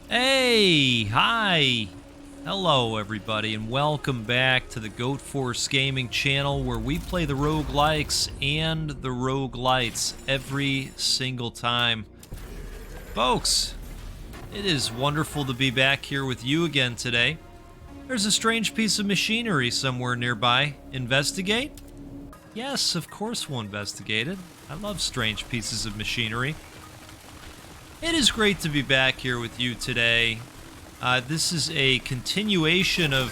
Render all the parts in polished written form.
Hey, hi, hello everybody, and welcome back to the Goat Force Gaming channel where we play the roguelikes and the roguelites every single time. Folks, it is wonderful to be back here with you again today. There's a strange piece of machinery somewhere nearby. Investigate? Yes, of course we'll investigate it. I love strange pieces of machinery. It is great to be back here with you today. This is a continuation of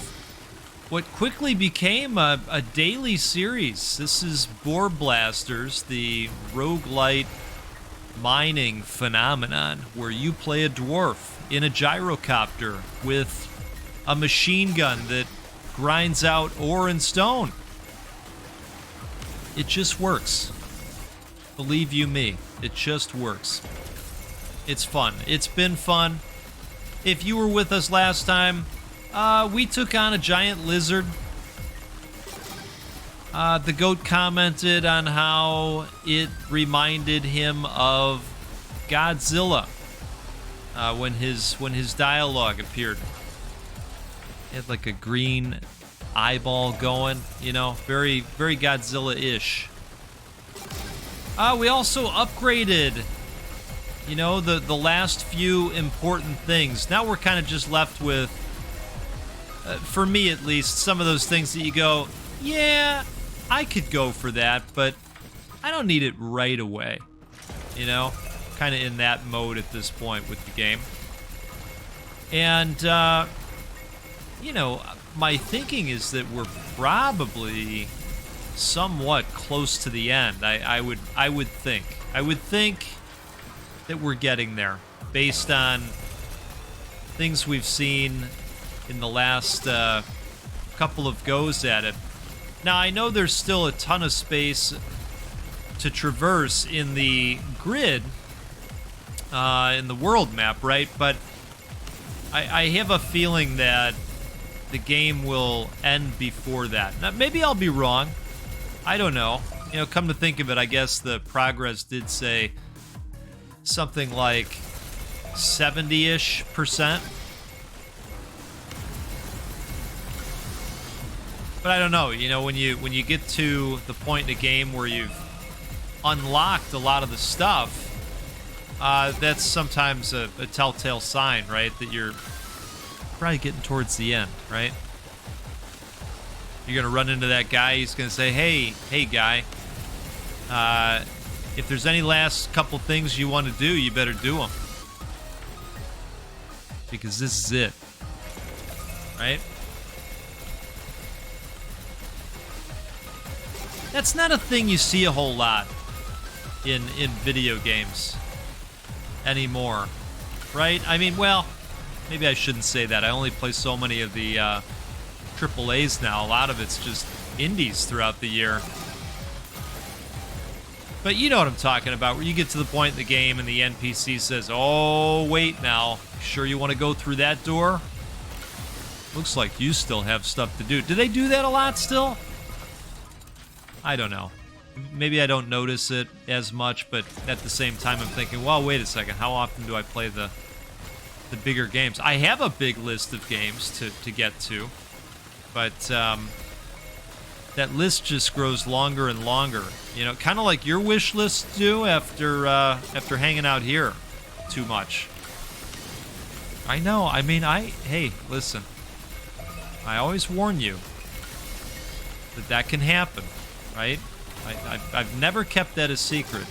what quickly became a daily series. This is Boar Blasters, the roguelite mining phenomenon, where you play a dwarf in a gyrocopter with a machine gun that grinds out ore and stone. It just works. Believe you me, it just works. It's fun. It's been fun. If you were with us last time, we took on a giant lizard. The goat commented on how it reminded him of Godzilla when his dialogue appeared. It had like a green eyeball going, you know, very Godzilla-ish. We also upgraded, you know, the last few important things. Now we're kind of just left with, for me at least, some of those things that you go, yeah, I could go for that, but I don't need it right away. You know, kind of in that mode at this point with the game. And, you know, my thinking is that we're probably somewhat close to the end. I would think that we're getting there based on things we've seen in the last couple of goes at it. Now, I know there's still a ton of space to traverse in the grid, in the world map, right? But I have a feeling that the game will end before that. Now, maybe I'll be wrong. I don't know. You know, come to think of it, I guess the progress did say something like 70-ish%. But I don't know, you know, when you get to the point in the game where you've unlocked a lot of the stuff, that's sometimes a telltale sign, right? That you're probably getting towards the end, right? You're gonna run into that guy, he's gonna say, hey guy, if there's any last couple things you want to do, you better do them. Because this is it. Right? That's not a thing you see a whole lot in video games anymore. Right? I mean, well, maybe I shouldn't say that. I only play so many of the AAAs now. A lot of it's just indies throughout the year. But you know what I'm talking about, where you get to the point in the game and the NPC says, oh, wait now, sure you want to go through that door? Looks like you still have stuff to do. Do they do that a lot still? I don't know. Maybe I don't notice it as much, but at the same time I'm thinking, well, wait a second, how often do I play the bigger games? I have a big list of games to get to, but that list just grows longer and longer. You know, kind of like your wish lists do after hanging out here too much. I know. I mean, hey, listen. I always warn you that can happen, right? I've never kept that a secret.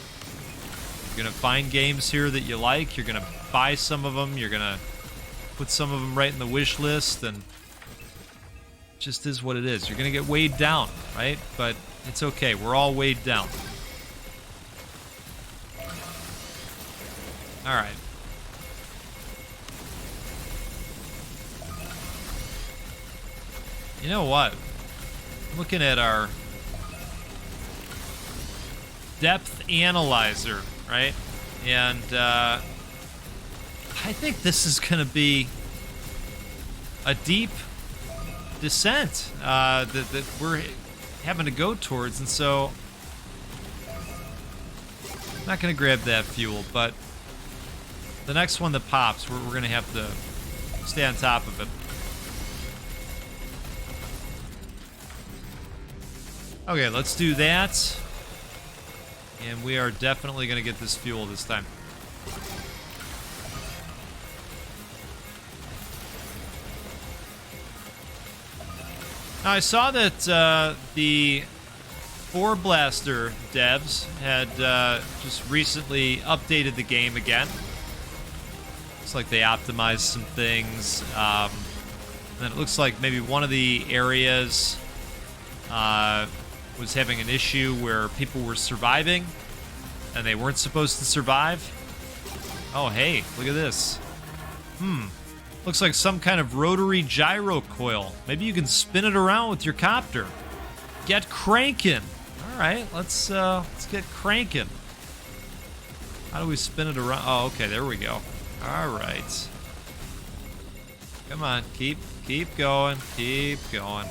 You're gonna find games here that you like. You're gonna buy some of them. You're gonna put some of them right in the wish list, and just is what it is. You're gonna get weighed down, right? But it's okay. We're all weighed down. All right. You know what? Looking at our depth analyzer, right? And I think this is gonna be a deep descent that we're having to go towards, and so I'm not going to grab that fuel, but The next one that pops, we're going to have to stay on top of it. Okay, let's do that. And we are definitely going to get this fuel this time. Now, I saw that the 4 Blaster devs had just recently updated the game again. Looks like they optimized some things. And then it looks like maybe one of the areas was having an issue where people were surviving and they weren't supposed to survive. Oh, hey, look at this. Looks like some kind of rotary gyro coil. Maybe you can spin it around with your copter. Get cranking. All right, let's get cranking. How do we spin it around? Oh, okay, there we go. All right. Come on, keep going, keep going.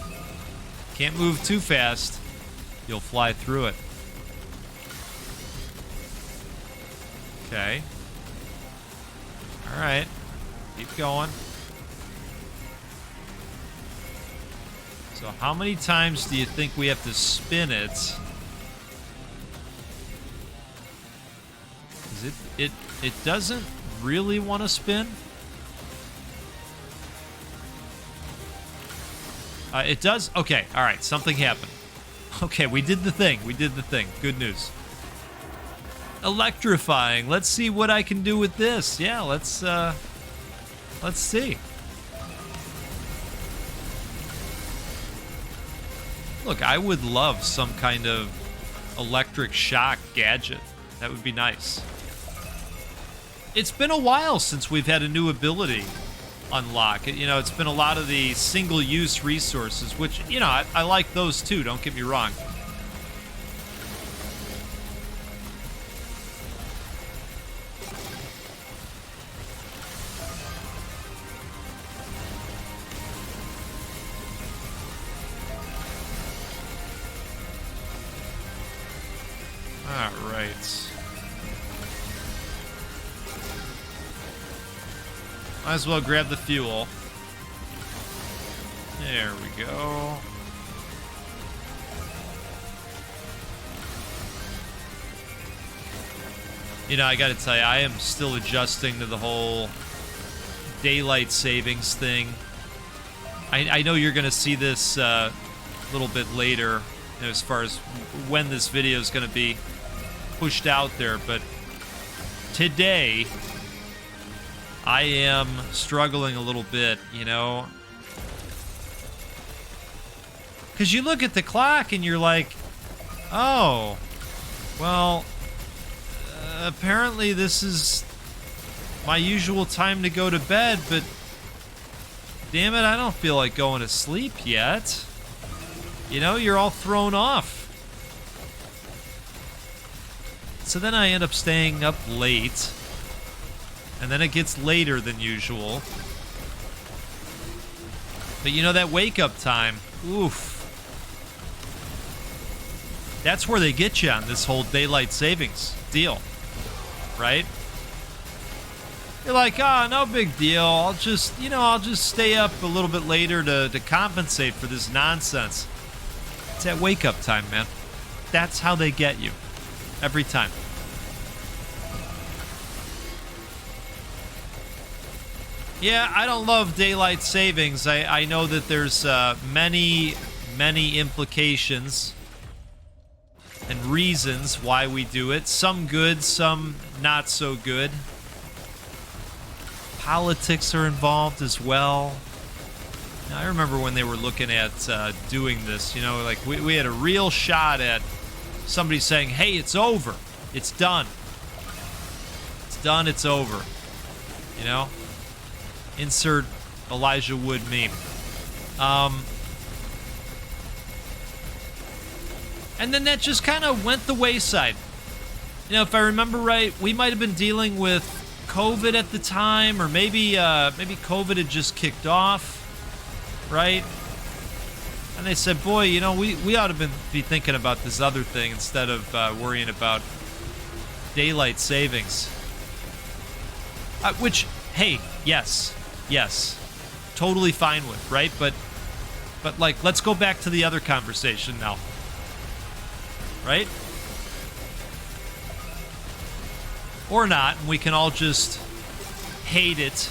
Can't move too fast. You'll fly through it. Okay. All right. Keep going. So how many times do you think we have to spin it? Is it doesn't really want to spin? It does? Okay, all right, something happened. Okay, we did the thing. We did the thing. Good news. Electrifying. Let's see what I can do with this. Yeah, let's see. Look, I would love some kind of electric shock gadget. That would be nice. It's been a while since we've had a new ability unlock. You know, it's been a lot of the single-use resources, which, you know, I like those too, don't get me wrong. All right. Might as well grab the fuel. There we go. You know, I gotta tell you, I am still adjusting to the whole daylight savings thing. I know you're gonna see this a little bit later, you know, as far as when this video is gonna be pushed out there, but today I am struggling a little bit, you know, because you look at the clock and you're like, oh, well, apparently this is my usual time to go to bed, but damn it, I don't feel like going to sleep yet. You know, you're all thrown off. So then I end up staying up late. And then it gets later than usual. But you know, that wake-up time, oof. That's where they get you on this whole daylight savings deal, right? You're like, oh, no big deal. I'll just stay up a little bit later to compensate for this nonsense. It's that wake-up time, man. That's how they get you. Every time. Yeah, I don't love daylight savings. I know that there's many implications and reasons why we do it. Some good, some not so good. Politics are involved as well. Now, I remember when they were looking at doing this, you know, like we had a real shot at somebody saying, hey, it's over. It's done. It's done, it's over. You know? Insert Elijah Wood meme. And then that just kind of went the wayside. You know, if I remember right, we might have been dealing with COVID at the time, or maybe COVID had just kicked off, right? And they said, boy, you know, we ought to be thinking about this other thing instead of worrying about daylight savings. Which, hey, yes, totally fine with, right? But like, let's go back to the other conversation now, right? Or not, and we can all just hate it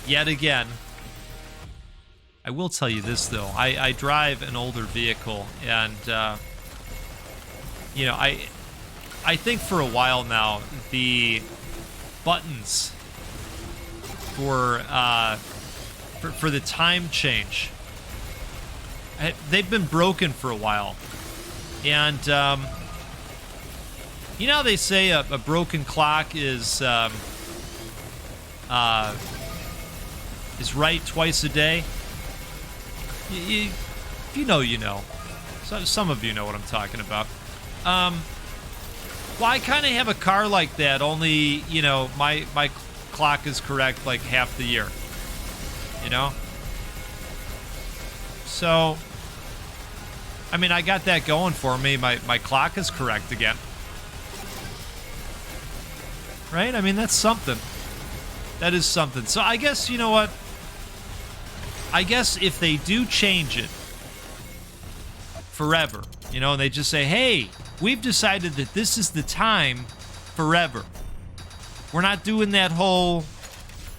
yet again. I will tell you this, though. I drive an older vehicle, and, you know, I think for a while now, the buttons for the time change, they've been broken for a while. And, you know how they say a broken clock is right twice a day? If you know, you know. So, some of you know what I'm talking about. Well, I kind of have a car like that, only, you know, my clock is correct like half the year, you know? So, I mean, I got that going for me. My clock is correct again. Right? I mean, that's something. That is something. So I guess, you know what? I guess if they do change it forever, you know, and they just say, hey, we've decided that this is the time forever. We're not doing that whole,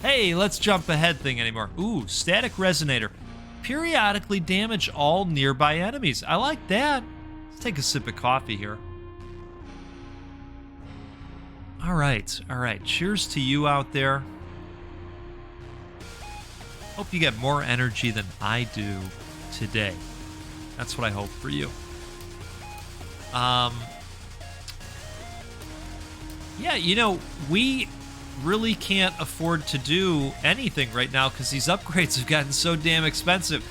hey, let's jump ahead thing anymore. Ooh, static resonator. Periodically damage all nearby enemies. I like that. Let's take a sip of coffee here. All right. Cheers to you out there. Hope you get more energy than I do today. That's what I hope for you. Yeah, you know, we really can't afford to do anything right now because these upgrades have gotten so damn expensive.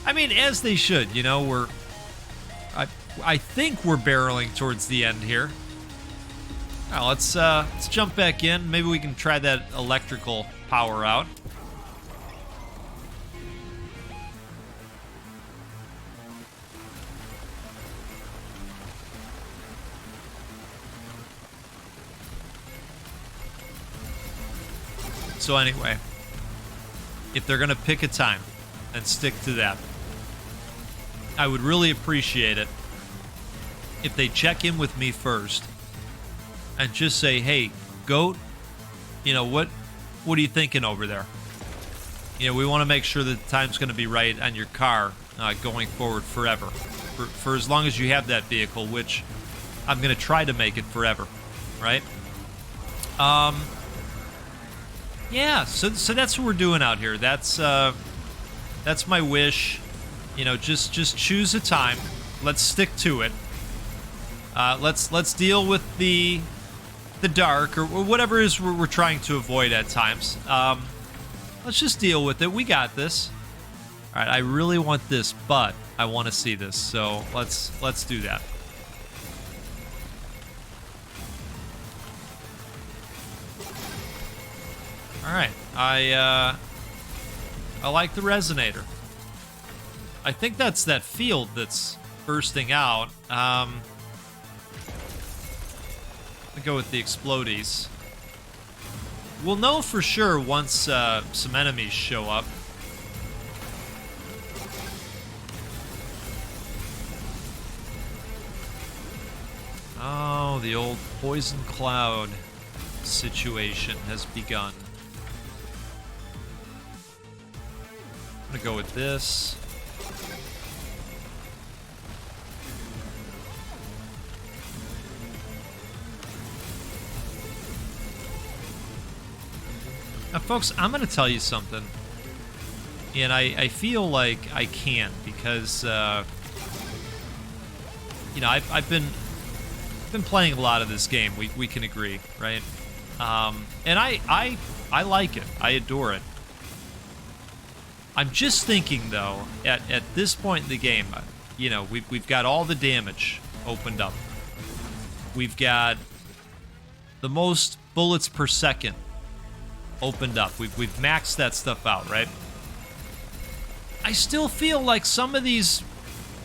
I mean, as they should, you know, I think we're barreling towards the end here. Now, let's jump back in. Maybe we can try that electrical power out. So anyway, if they're going to pick a time and stick to that, I would really appreciate it if they check in with me first and just say, hey, Goat, you know, what are you thinking over there? You know, we want to make sure that the time's going to be right on your car going forward forever. For as long as you have that vehicle, which I'm going to try to make it forever, right? Yeah, so that's what we're doing out here. That's my wish. You know, just choose a time. Let's stick to it. Let's deal with the dark or whatever it is we're trying to avoid at times. Let's just deal with it. We got this. All right, I really want this, but I want to see this. So let's do that. All right, I like the resonator. I think that's that field that's bursting out. I'll go with the explodies. We'll know for sure once some enemies show up. Oh, the old poison cloud situation has begun. I'm gonna go with this. Now, folks, I'm gonna tell you something, and I feel like I can because you know, I've been playing a lot of this game. We can agree, right? And I like it. I adore it. I'm just thinking, though, at this point in the game, you know, we've got all the damage opened up. We've got the most bullets per second opened up. We've maxed that stuff out, right? I still feel like some of these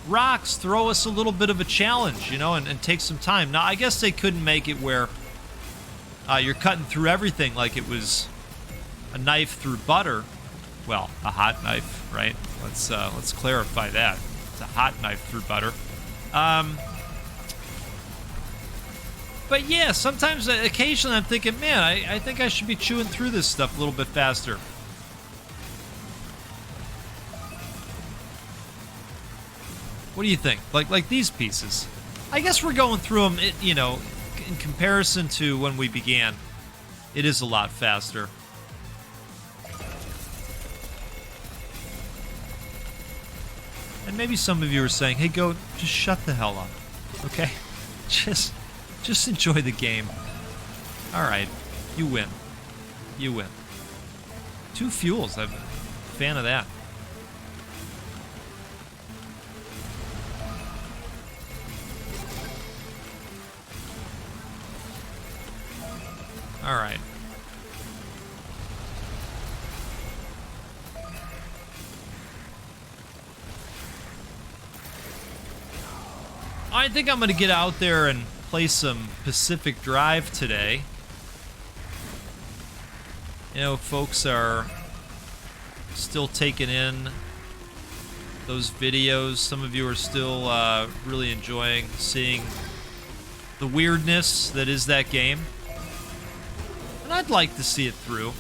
rocks throw us a little bit of a challenge, you know, and take some time. Now, I guess they couldn't make it where You're cutting through everything like it was a knife through butter. Well, a hot knife, right? Let's clarify that. It's a hot knife through butter. But yeah, sometimes, occasionally I'm thinking, man, I think I should be chewing through this stuff a little bit faster. What do you think? Like these pieces? I guess we're going through them, you know, in comparison to when we began. It is a lot faster. And maybe some of you are saying, hey, Goat, just shut the hell up, okay? Just enjoy the game. All right, you win. You win. 2 fuels, I'm a fan of that. All right. I think I'm going to get out there and play some Pacific Drive today. You know, folks are still taking in those videos. Some of you are still really enjoying seeing the weirdness that is that game. And I'd like to see it through.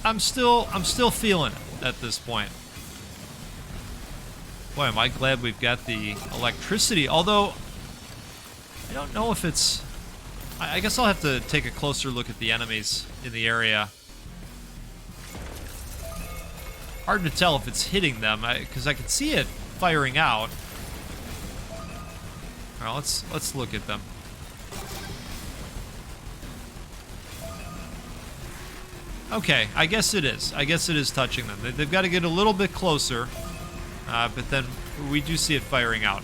I'm still feeling it at this point. Boy, am I glad we've got the electricity. Although, I don't know if it's... I guess I'll have to take a closer look at the enemies in the area. Hard to tell if it's hitting them, because I can see it firing out. All right, let's look at them. Okay, I guess it is. I guess it is touching them. They've got to get a little bit closer. But then we do see it firing out.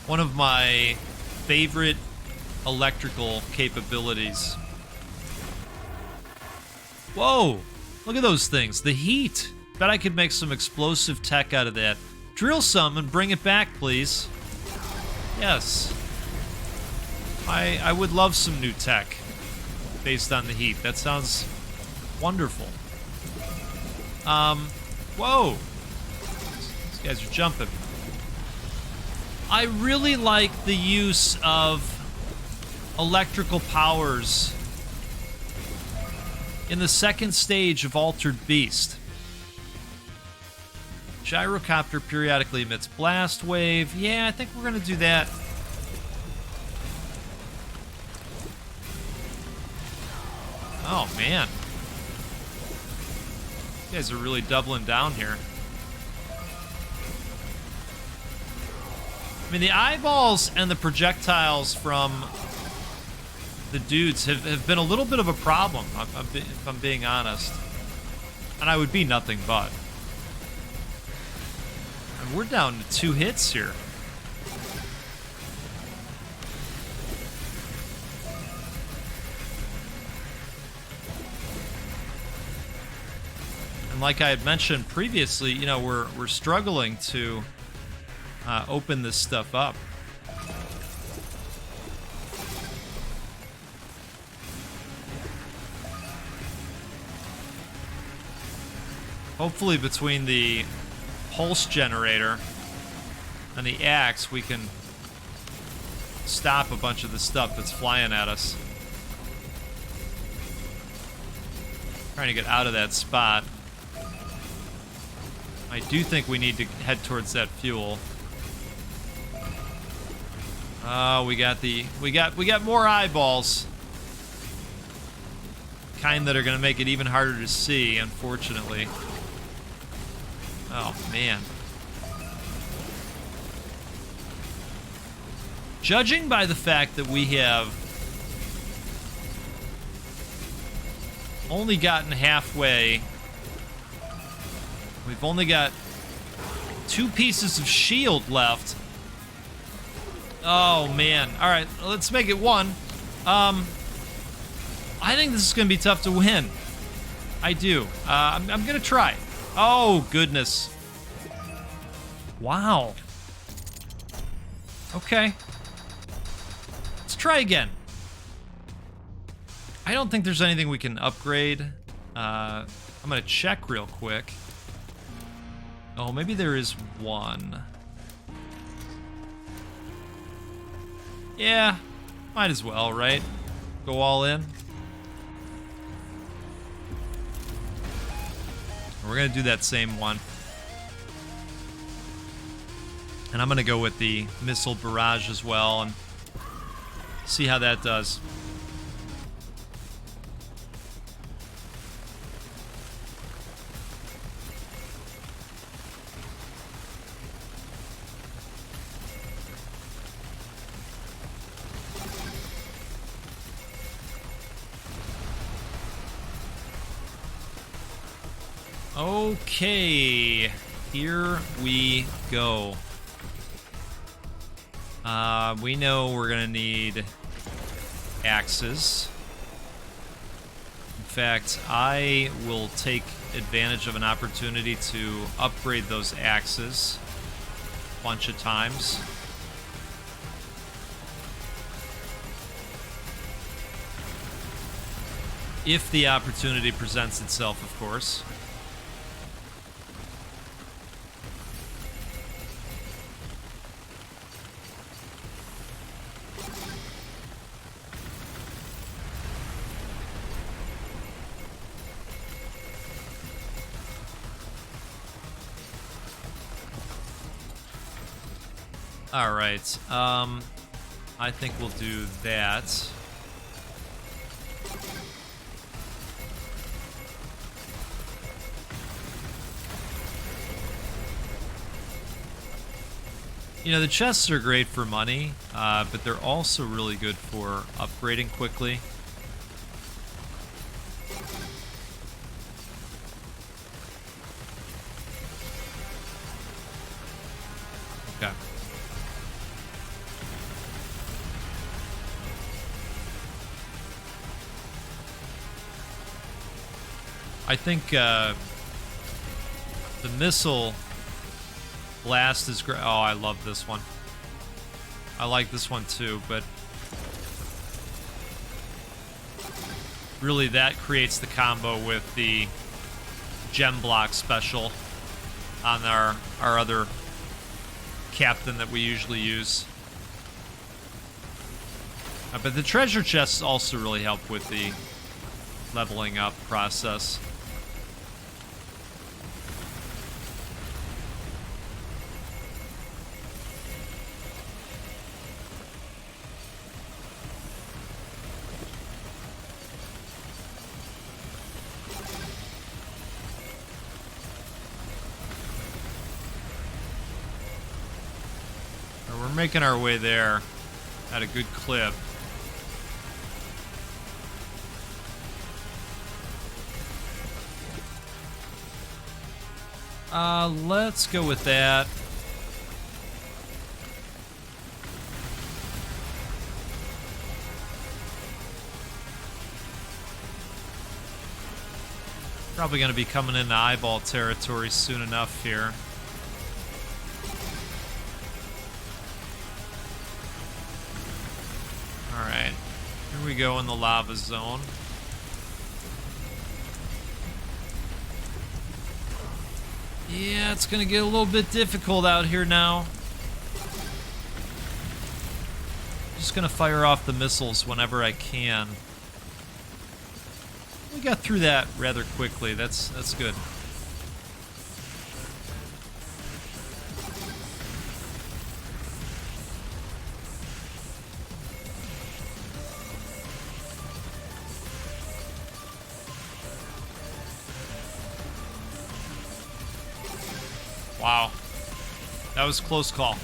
One of my favorite electrical capabilities. Whoa! Look at those things. The heat. Bet I could make some explosive tech out of that. Drill some and bring it back, please. Yes. I would love some new tech based on the heat. That sounds wonderful. Whoa. These guys are jumping. I really like the use of electrical powers in the second stage of Altered Beast. Gyrocopter periodically emits blast wave. Yeah, I think we're going to do that. Oh, man. You guys are really doubling down here. I mean, the eyeballs and the projectiles from the dudes have been a little bit of a problem, if I'm being honest. And I would be nothing but. And we're down to 2 hits here. And like I had mentioned previously, you know, we're struggling to open this stuff up. Hopefully between the pulse generator and the axe, we can stop a bunch of the stuff that's flying at us. Trying to get out of that spot. I do think we need to head towards that fuel. Oh, we got more eyeballs. Kind that are going to make it even harder to see, unfortunately. Oh, man. Judging by the fact that we have only gotten halfway, we've only got 2 pieces of shield left. Oh, man. All right, let's make it 1. I think this is going to be tough to win. I do. I'm gonna try. Oh, goodness. Wow. Okay. Let's try again. I don't think there's anything we can upgrade. I'm gonna check real quick. Oh, maybe there is one. Yeah, might as well, right? Go all in. We're gonna do that same one. And I'm gonna go with the missile barrage as well and see how that does. Okay, here we go. We know we're gonna need axes. In fact, I will take advantage of an opportunity to upgrade those axes a bunch of times. If the opportunity presents itself, of course. All right. I think we'll do that. You know, the chests are great for money, but they're also really good for upgrading quickly. Okay. I think the missile blast is great. Oh, I love this one. I like this one too, but really that creates the combo with the gem block special on our other captain that we usually use. But the treasure chests also really help with the leveling up process. We're making our way there at a good clip. Let's go with that. Probably going to be coming into eyeball territory soon enough here. Alright, here we go in the lava zone. Yeah, it's gonna get a little bit difficult out here now. Just gonna fire off the missiles whenever I can. We got through that rather quickly. That's good. Wow. That was a close call.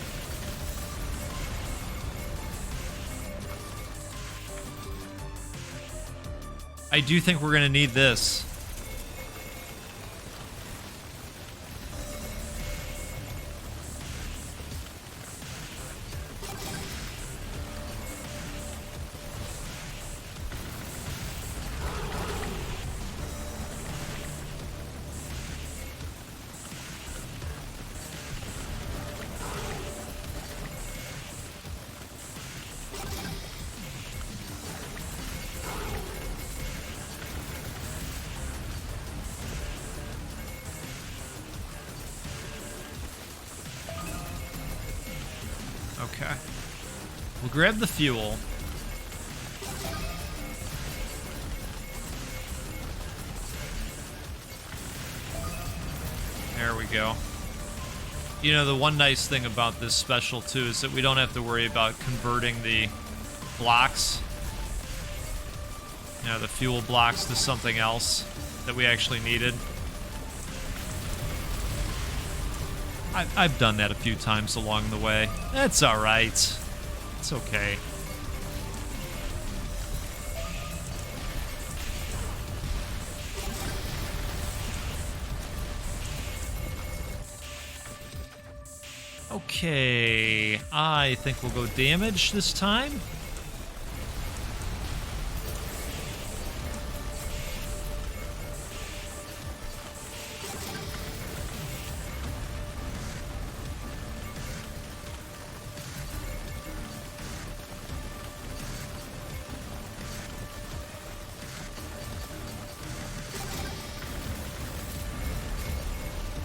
I do think we're going to need this. Okay. We'll grab the fuel. There we go. You know, the one nice thing about this special, too, is that we don't have to worry about converting the blocks, you know, the fuel blocks to something else that we actually needed. I've done that a few times along the way. That's all right. It's okay. Okay, I think we'll go damage this time.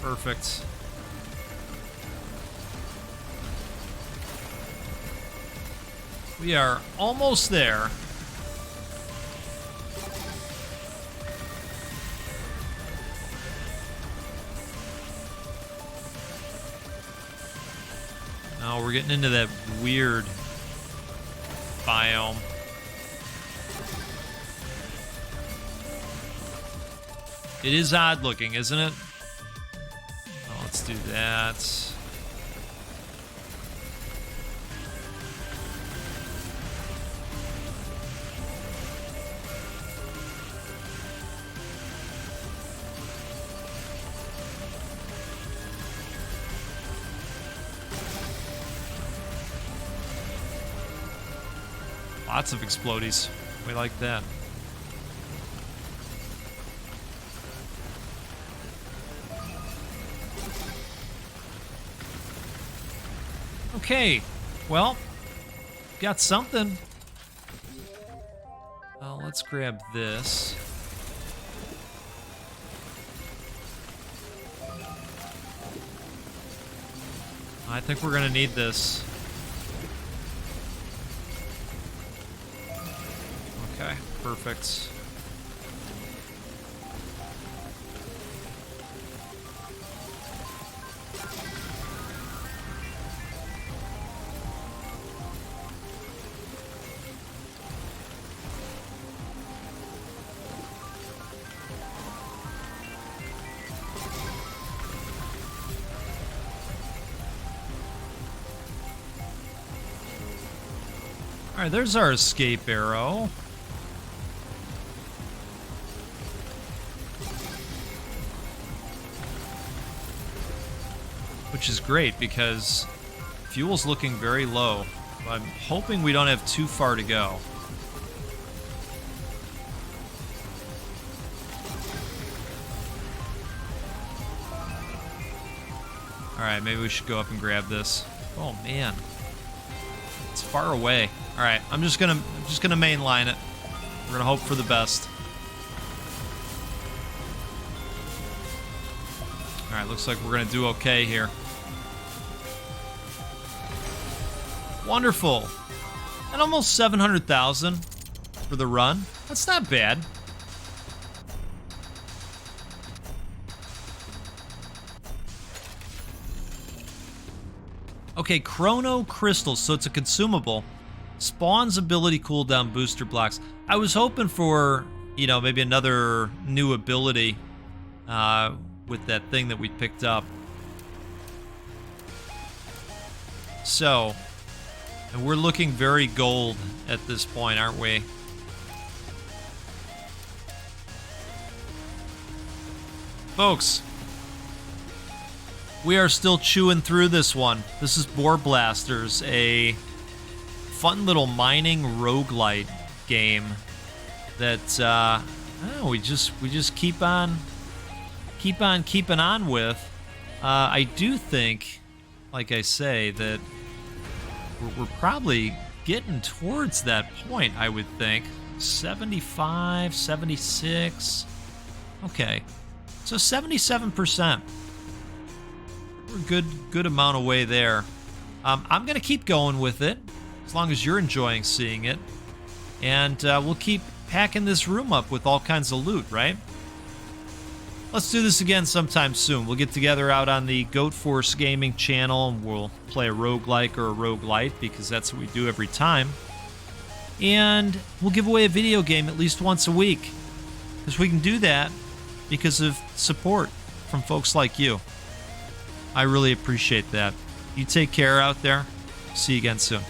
Perfect. We are almost there. Now we're getting into that weird biome. It is odd looking, isn't it? Well, let's do that. Lots of explodies. We like that. Okay, well, got something. Let's grab this. I think we're gonna need this. Okay, perfect. All right, there's our escape arrow. Which is great because fuel's looking very low. I'm hoping we don't have too far to go. All right, maybe we should go up and grab this. Oh man, it's far away. All right, I'm just gonna mainline it. We're gonna hope for the best. All right, looks like we're gonna do okay here. Wonderful. And almost 700,000 for the run. That's not bad. Okay, Chrono Crystals, so it's a consumable. Spawns ability cooldown booster blocks. I was hoping for, you know, maybe another new ability with that thing that we picked up. So, and we're looking very gold at this point, aren't we? Folks, we are still chewing through this one. This is Boar Blasters, a fun little mining roguelite game that we just keep on keeping on with. I do think, like I say, that we're probably getting towards that point, I would think. 75, 76. Okay. So 77%. We're a good amount away there. I'm going to keep going with it as long as you're enjoying seeing it. And we'll keep packing this room up with all kinds of loot, right? Let's do this again sometime soon. We'll get together out on the Goat Force Gaming channel, and we'll play a roguelike or a roguelite, because that's what we do every time. And we'll give away a video game at least once a week, because we can do that because of support from folks like you. I really appreciate that. You take care out there. See you again soon.